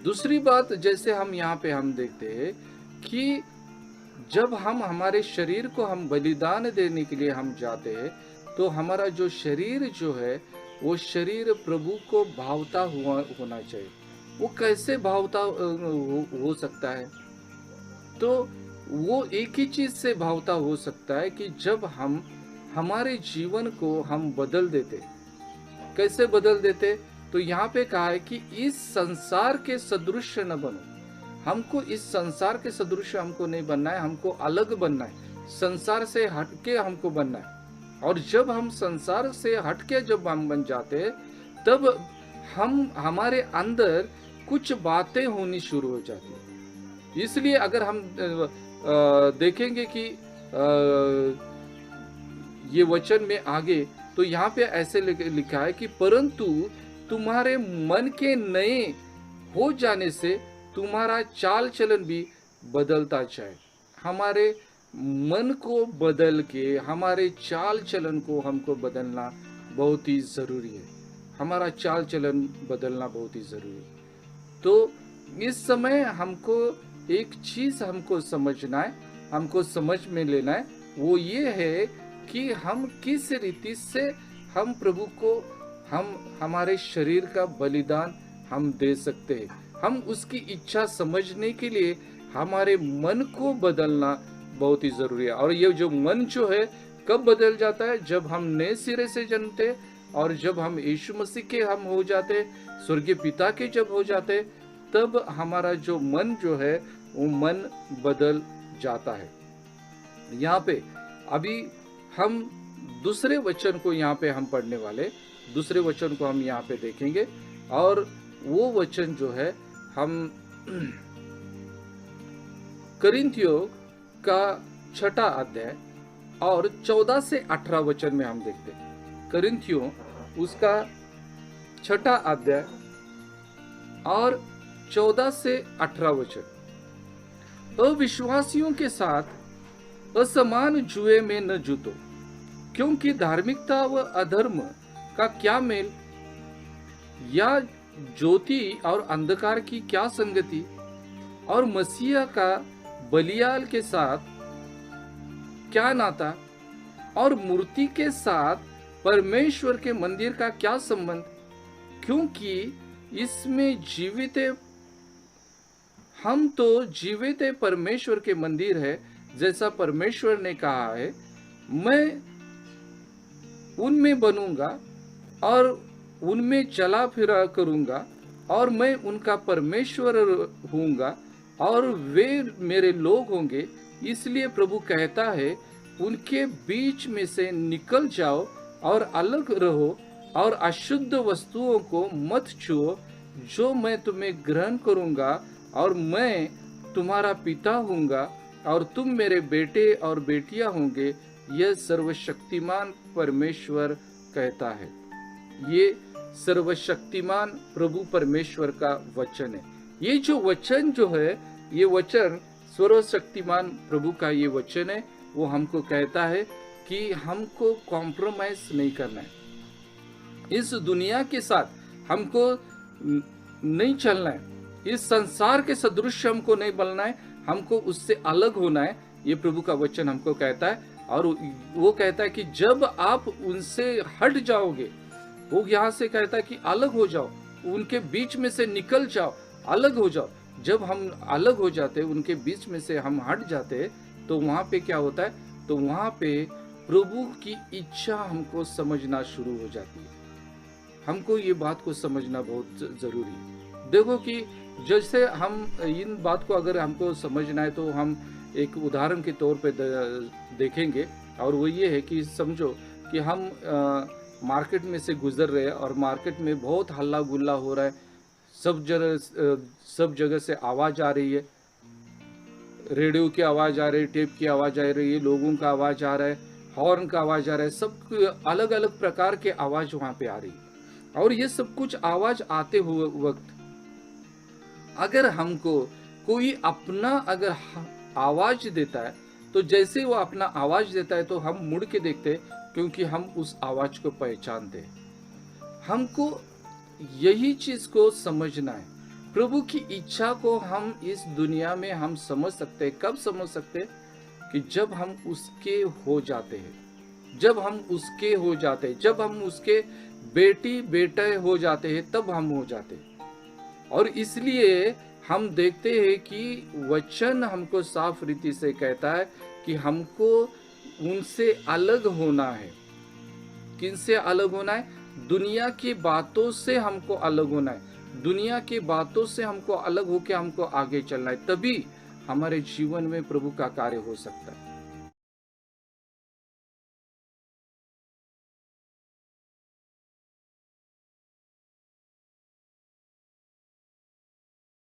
दूसरी बात जैसे हम यहाँ पे हम देखते हैं कि जब हम हमारे शरीर को हम बलिदान देने के लिए हम जाते हैं, तो हमारा जो शरीर जो है, वो शरीर प्रभु को भावता हुआ होना चाहिए। वो कैसे भावता हो सकता है? तो वो एक ही चीज़ से भावता हो सकता है कि जब हम हमारे जीवन को हम बदल देते। कैसे बदल देते? तो यहाँ पे कहा है कि इस संसार के सदृश न बनो। हमको इस संसार के सदृश हमको नहीं बनना है, हमको अलग बनना है, संसार से हटके हमको बनना है। और जब हम संसार से हटके जब हम बन जाते हैं, तब हम हमारे अंदर कुछ बातें होनी शुरू हो जाती है। इसलिए अगर हम देखेंगे कि ये वचन में आगे, तो यहाँ पे ऐसे लिखा है कि परंतु तुम्हारे मन के नए हो जाने से तुम्हारा चाल चलन भी बदलता जाए। हमारे मन को बदल के हमारे चाल चलन को हमको बदलना बहुत ही ज़रूरी है। हमारा चाल चलन बदलना बहुत ही ज़रूरी है। तो इस समय हमको एक चीज़ हमको समझना है, हमको समझ में लेना है, वो ये है कि हम किस रीति से हम प्रभु को हमारे शरीर का बलिदान हम दे सकते हैं। हम उसकी इच्छा समझने के लिए हमारे मन को बदलना बहुत ही ज़रूरी है। और ये जो मन जो है कब बदल जाता है? जब हम नए सिरे से जन्मते हैं और जब हम यीशु मसीह के हम हो जाते, स्वर्गीय पिता के जब हो जाते, तब हमारा जो मन जो है वो मन बदल जाता है। यहाँ पे अभी हम दूसरे वचन को यहाँ पे हम पढ़ने वाले, दूसरे वचन को हम यहाँ पे देखेंगे। और वो वचन जो है हम करिन्थियों का 6 अध्याय और 14 से 18 वचन में हम देखते हैं। करिन्थियों उसका 6 अध्याय और 14 से 18 वचन। अविश्वासियों के साथ असमान जुए में न जुटो, क्योंकि धार्मिकता व अधर्म का क्या मेल, या ज्योति और अंधकार की क्या संगति, और मसीहा का बलियाल के साथ क्या नाता, और मूर्ति के साथ परमेश्वर के मंदिर का क्या संबंध, क्योंकि इसमें जीवित हम तो जीवित परमेश्वर के मंदिर है, जैसा परमेश्वर ने कहा है, मैं उनमें बनूंगा और उनमें चला फिरा करूंगा, और मैं उनका परमेश्वर होऊंगा और वे मेरे लोग होंगे। इसलिए प्रभु कहता है, उनके बीच में से निकल जाओ और अलग रहो, और अशुद्ध वस्तुओं को मत छुओ, जो मैं तुम्हें ग्रहण करूंगा, और मैं तुम्हारा पिता होऊंगा और तुम मेरे बेटे और बेटियां होंगे। यह सर्वशक्तिमान परमेश्वर कहता है। ये सर्वशक्तिमान प्रभु परमेश्वर का वचन है। ये जो वचन जो है, ये वचन सर्वशक्तिमान प्रभु का ये वचन है। वो हमको कहता है कि हमको कॉम्प्रोमाइज नहीं करना है, इस दुनिया के साथ हमको नहीं चलना है, इस संसार के सदृश हमको नहीं बनना है, हमको उससे अलग होना है। ये प्रभु का वचन हमको कहता है। और वो कहता है कि जब आप उनसे हट जाओगे, वो यहाँ से कहता है कि अलग हो जाओ, उनके बीच में से निकल जाओ, अलग हो जाओ। जब हम अलग हो जाते, उनके बीच में से हम हट जाते, तो वहाँ पे क्या होता है? तो वहाँ पे प्रभु की इच्छा हमको समझना शुरू हो जाती है। हमको ये बात को समझना बहुत जरूरी है। देखो कि जैसे हम इन बात को अगर हमको समझना है, तो हम एक उदाहरण के तौर पे देखेंगे। और वो ये है कि समझो कि हम मार्केट में से गुजर रहे हैं और मार्केट में बहुत हल्ला गुल्ला हो रहा है, सब जगह से आवाज़ आ रही है, रेडियो की आवाज़ आ रही है, टेप की आवाज़ आ रही है, लोगों का आवाज़ आ रहा है, हॉर्न का आवाज़ आ रहा है, सब अलग अलग प्रकार के आवाज़ वहाँ पे आ रही है। और ये सब कुछ आवाज़ आते हुए वक्त अगर हमको कोई अपना अगर आवाज़ देता है, तो जैसे वो अपना आवाज़ देता है तो हम मुड़ के देखते हैं, क्योंकि हम उस आवाज़ को पहचानते हैं। हमको यही चीज़ को समझना है। प्रभु की इच्छा को हम इस दुनिया में हम समझ सकते हैं। कब समझ सकते हैं? कि जब हम उसके हो जाते हैं, जब हम उसके हो जाते हैं, जब हम उसके बेटी बेटे हो जाते हैं, तब हम हो जाते हैं। और इसलिए हम देखते हैं कि वचन हमको साफ रीति से कहता है कि हमको उनसे अलग होना है। किनसे अलग होना है? दुनिया की बातों से हमको अलग होना है। दुनिया की बातों से हमको अलग होकर हमको आगे चलना है, तभी हमारे जीवन में प्रभु का कार्य हो सकता है।